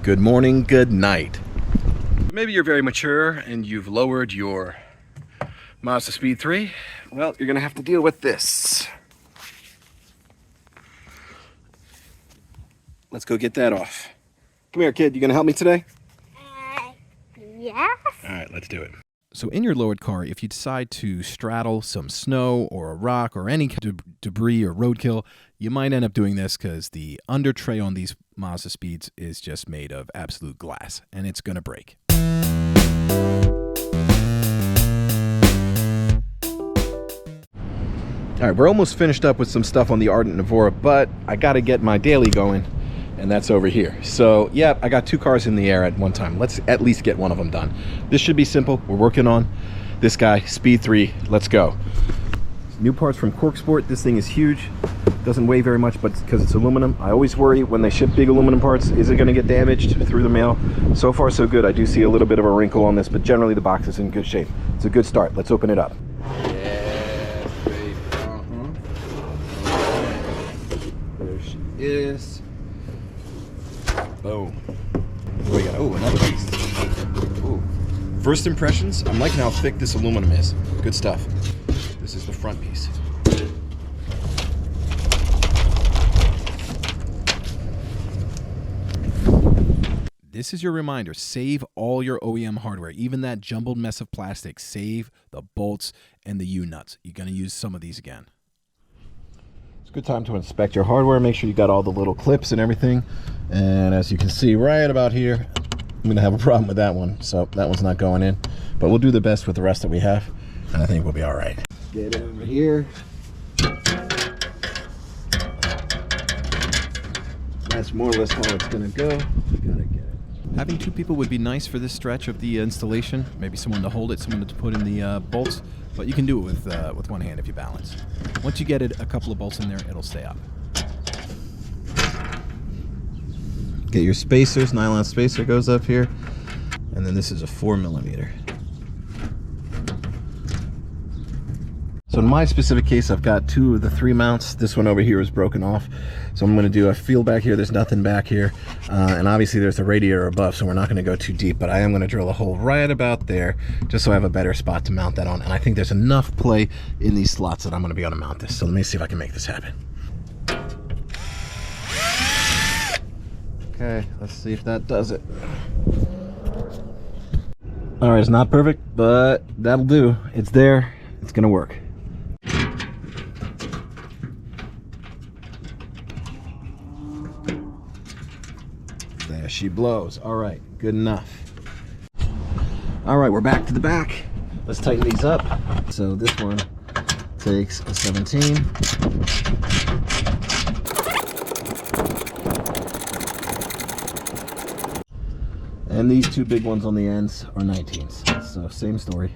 Good morning, good night. Maybe you're very mature and you've lowered your Mazdaspeed3. Well, you're gonna have to deal with this. Let's go get that off. Come here, kid. You gonna help me today? Yes. All right, let's do it. So in your lowered car, if you decide to straddle some snow or a rock or any debris or roadkill, you might end up doing this because the undertray on these Mazdaspeeds is just made of absolute glass, and it's going to break. All right, we're almost finished up with some stuff on the Ardent Navora, but I got to get my daily going, and that's over here. So yeah, I got 2 cars in the air at one time. Let's at least get one of them done. This should be simple. We're working on this guy, Speed 3. Let's go. New parts from CorkSport. This thing is huge. Doesn't weigh very much, but because it's aluminum, I always worry when they ship big aluminum parts, is it going to get damaged through the mail? So far so good. I do see a little bit of a wrinkle on this, but generally the box is in good shape. It's a good start. Let's open it up. Yes, baby. There she is. Boom. What do we got? Oh, another piece. Ooh. First impressions, I'm liking how thick this aluminum is. Good stuff. This is the front piece. This is your reminder. Save all your OEM hardware, even that jumbled mess of plastic. Save the bolts and the U-nuts. You're going to use some of these again. It's a good time to inspect your hardware. Make sure you got all the little clips and everything. And as you can see right about here, I'm going to have a problem with that one. So that one's not going in. But we'll do the best with the rest that we have. And I think we'll be all right. Get it over here. That's more or less how it's going to go. We got to get it. Having 2 people would be nice for this stretch of the installation. Maybe someone to hold it, someone to put in the bolts. But you can do it with one hand if you balance. Once you get it, a couple of bolts in there, it'll stay up. Get your spacers. Nylon spacer goes up here. And then this is a 4mm. So in my specific case, I've got 2 of the 3 mounts. This one over here is broken off. So I'm going to do a feel back here. There's nothing back here. And obviously there's the radiator above, so we're not going to go too deep. But I am going to drill a hole right about there, just so I have a better spot to mount that on. And I think there's enough play in these slots that I'm going to be able to mount this. So let me see if I can make this happen. Okay, let's see if that does it. All right, it's not perfect, but that'll do. It's there. It's going to work. There she blows. All right, good enough. All right, we're back to the back. Let's tighten these up. So this one takes a 17. And these 2 big ones on the ends are 19s. So same story.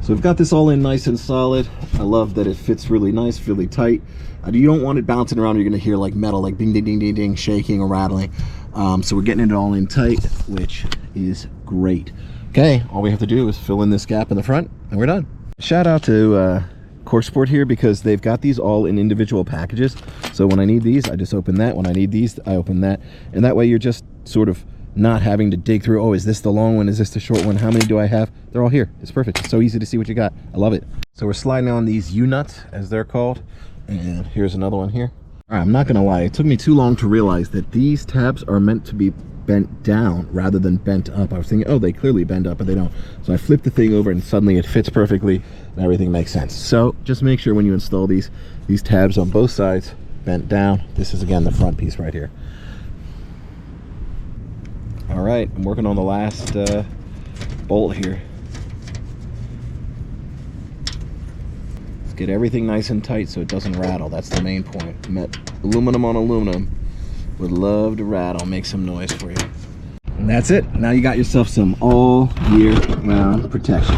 So we've got this all in nice and solid. I love that it fits really nice, really tight. You don't want it bouncing around. You're going to hear like metal, like ding, ding, ding, ding, ding, shaking or rattling. So we're getting it all in tight, which is great. Okay, all we have to do is fill in this gap in the front, and we're done. Shout out to CorkSport here, because they've got these all in individual packages. So when I need these, I just open that. When I need these, I open that. And that way you're just sort of not having to dig through, oh, is this the long one? Is this the short one? How many do I have? They're all here. It's perfect. It's so easy to see what you got. I love it. So we're sliding on these U-nuts, as they're called. And here's another one here. All right, I'm not going to lie. It took me too long to realize that these tabs are meant to be bent down rather than bent up. I was thinking, oh, they clearly bend up, but they don't. So I flipped the thing over and suddenly it fits perfectly and everything makes sense. So just make sure when you install these tabs on both sides, bent down. This is, again, the front piece right here. All right, I'm working on the last bolt here. Let's get everything nice and tight so it doesn't rattle. That's the main point. Aluminum on aluminum would love to rattle, make some noise for you. And that's it. Now you got yourself some all year round protection.